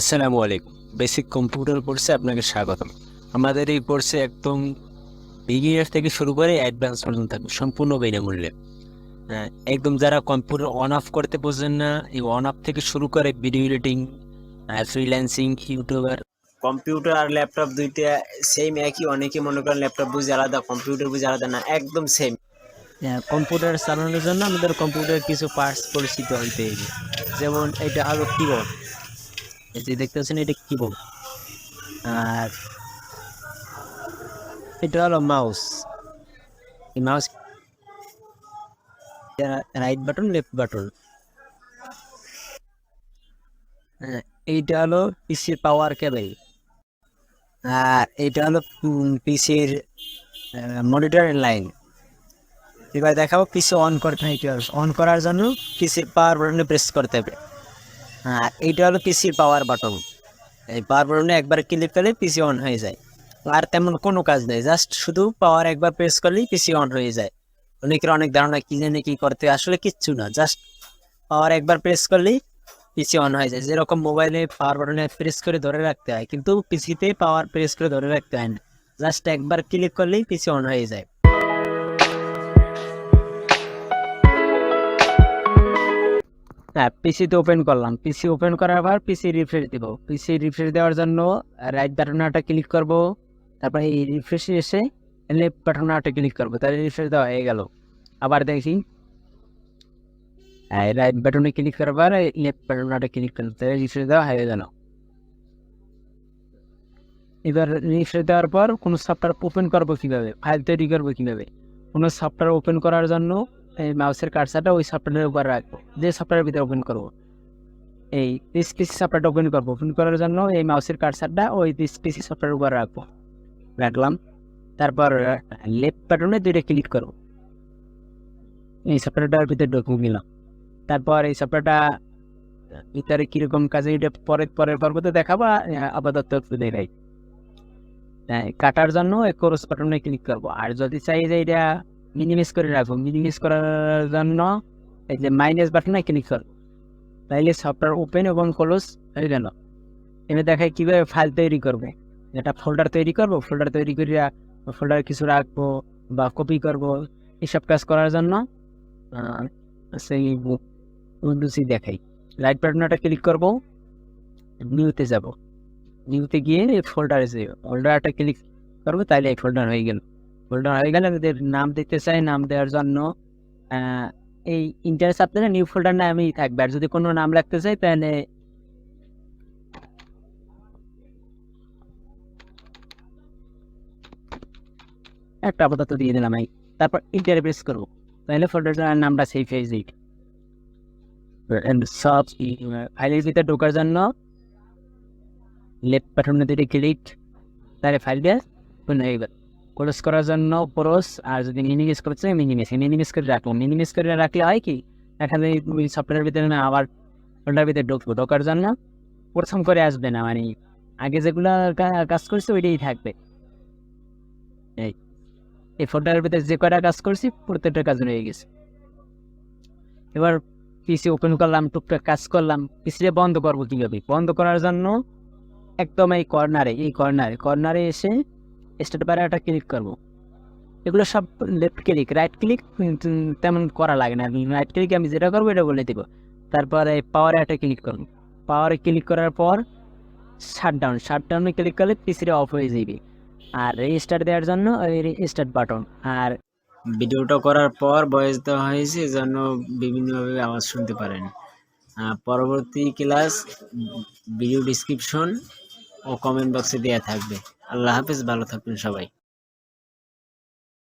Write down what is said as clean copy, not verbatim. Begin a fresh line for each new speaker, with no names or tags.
আসসালামু আলাইকুম। Basic computer কোর্সে আপনাকে স্বাগতম। আমাদের এই কোর্সে একদম বিগিনার থেকে শুরু করে অ্যাডভান্স পর্যন্ত থাকবে সম্পূর্ণ বিনামূল্যে। একদম যারা কম্পিউটার অন অফ করতে বোঝেন না, এই অন অফ থেকে শুরু করে video editing, freelancing, youtuber. Computer আর ল্যাপটপ দুইটা সেম একই। অনেকে মনে করেন ল্যাপটপ বুঝে আলাদা, কম্পিউটার বুঝে আলাদা, না, একদম সেম। কম্পিউটার চালানোর জন্য আমাদের কম্পিউটার কিছু পার্টস পরিচিত হইতে হবে। যেমন এটা হলো কিবোর্ড, এই যে দেখতে পাচ্ছেন এটা কিবোর্ড। আর এটা হলো মাউস। এই mouse right button, left button. এইটা হলো পিসির পাওয়ার কেবল। আর এইটা হলো পিসির মনিটর লাইন। এবার দেখাবো পিসি অন করতে হয় কি অন করার জন্য পিসির পাওয়ার বাটনে প্রেস করতে হবে। আর এইটা হলো পিসির পাওয়ার বাটন। এই পাওয়ার বাটনে একবার ক্লিক করলে পিসি অন হয়ে যায়। আর তেমন কোনো কাজ নেই, জাস্ট শুধু পাওয়ার একবার প্রেস করলেই পিসি অন হয়ে যায়। অনেকের অনেক ধারণা কি জানে কি করতে, আসলে কিচ্ছু না, জাস্ট পাওয়ার একবার প্রেস করলেই পিসি অন হয়ে যায়। যেরকম মোবাইলে পাওয়ার বাটনে প্রেস করে ধরে রাখতে হয়, কিন্তু পিসিতে পাওয়ার প্রেস করে ধরে রাখতে হয় না, জাস্ট একবার ক্লিক করলেই পিসি অন হয়ে যায়। হ্যাঁ, পিসিতে ওপেন করলাম। পিসি ওপেন করার পর পিসি রিফ্রেশ দিব। পিসি রিফ্রেশ দেওয়ার জন্য রাইট বাটনটা ক্লিক করব, তারপর এই রিফ্রেশে এসে লেফট বাটনটা ক্লিক করব, তাহলে রিফ্রেশ দেওয়া হয়ে গেল। আবার দেখি, রাইট বাটনে ক্লিক করার পর লেফট বাটনটা ক্লিক করতে, তাহলে রিফ্রেশ দেওয়া হয়ে গেল। এবার রিফ্রেশ দেওয়ার পর কোনো সফটওয়্যার ওপেন করবো কীভাবে, ফাইল তৈরি করবো কীভাবে, কোনো সফটওয়্যার ওপেন করার জন্য এই মাউসের কার্সারটা ওই সফটওয়্যারের উপর রাখবো, যে সফটওয়্যারের ভিতরে ওপেন করবো। এই পিসি সফটওয়্যারটা ওপেন করবো, ওপেন করার জন্য এই মাউসের কার্সারটা ওই পিসি সফটওয়্যারের উপর রাখবো, রাখলাম। তারপর লেফট বাটনে দুইটা ক্লিক করবো, এই সফটওয়্যারটার ভিতরে ঢুকে নিলাম। তারপর এই সফটওয়্যারটা ভিতরে কীরকম কাজে এটা পরের পর্বতে দেখাবো, আপাতত একটু দেখাই। কাটার জন্য ক্রস বাটনে ক্লিক করবো। আর যদি চাই যে এটা মিনিমাইজ করে রাখবো, মিনিমাইজ করার জন্য এই যে মাইনাস বাটনে ক্লিক করবো, তাইলে সফটওয়্যার ওপেন এবং ক্লোজ হয়ে গেল। এবার দেখাই কীভাবে ফাইল তৈরি করবে। একটা ফোল্ডার তৈরি করবো, ফোল্ডার তৈরি করে ফোল্ডারে কিছু রাখবো বা কপি করবো, এসব কাজ করার জন্য সেই উইন্ডোজই দেখাই। রাইট বাটনটা ক্লিক করবো, নিউতে যাব, নিউতে গিয়ে এই ফোল্ডারে যে ফোল্ডারটা ক্লিক করবো, তাইলে এই ফোল্ডার হয়ে গেল। ফোল্ডার হয়ে গেলে আমাদের নাম দিতে চাই, নাম দেওয়ার জন্য এই ইন্টারেস্ট আপনারা নিউ ফোল্ডার নামেই থাকবে। আর যদি কোনো নাম রাখতে চাই তাহলে একটা আপাতত দিয়ে দিলাম এই। তারপর ইন্টারে প্রেস করবো, তাহলে ফোল্ডারটার নামটা সেভ হয়ে যায়। সব ফাইলের ভিতরে ঢোকার জন্য লেফট বাটনে দিকে ক্লিক, তাহলে ফাইলটা ওপেন হয়ে গেল। ক্লোজ করার জন্য ক্লোজ, আর যদি মিনিমাইজ করতে চাই মিনিমাইজ করে রাখবো। মিনিমাইজ করে রাখলে হয় কি, এখানে ওই সফটওয়্যারের ভিতরে না আবার ফোল্ডার ভিতরে ঢুকবো, ঢোকার জন্য প্রথম করে আসবে না, মানে আগে যেগুলো কাজ করছে ওইটাই থাকবে। এই ফোল্ডারের ভিতরে যে কয়টা কাজ করছি প্রত্যেকটা কাজ হয়ে গেছে। এবার পিসি ওপেন করলাম, টুকটাক কাজ করলাম। পিসিটা বন্ধ করবো কীভাবে, বন্ধ করার জন্য একদম এই কর্নারে এসে স্টার্ট বারে একটা ক্লিক করবো। এগুলো সব লেফট ক্লিক, রাইট ক্লিক তেমন করা লাগে না। রাইট ক্লিক আমি যেটা করবো এটা বলে দেবো। তারপরে পাওয়ারে একটা ক্লিক করবো, পাওয়ারে ক্লিক করার পর শাটডাউনে ক্লিক করলে পিসিটা অফ হয়ে যাবে। আর রেজিস্টার দেওয়ার জন্য রেজিস্টার বাটন। আর ভিডিওটা করার পর ভয়েস দেওয়া হয়েছে, যেন বিভিন্নভাবে আওয়াজ শুনতে পারেন। পরবর্তী ক্লাস ভিডিও ডিসক্রিপশন ও কমেন্ট বক্সে দেওয়া থাকবে। আল্লাহ হাফেজ, ভালো থাকবেন সবাই।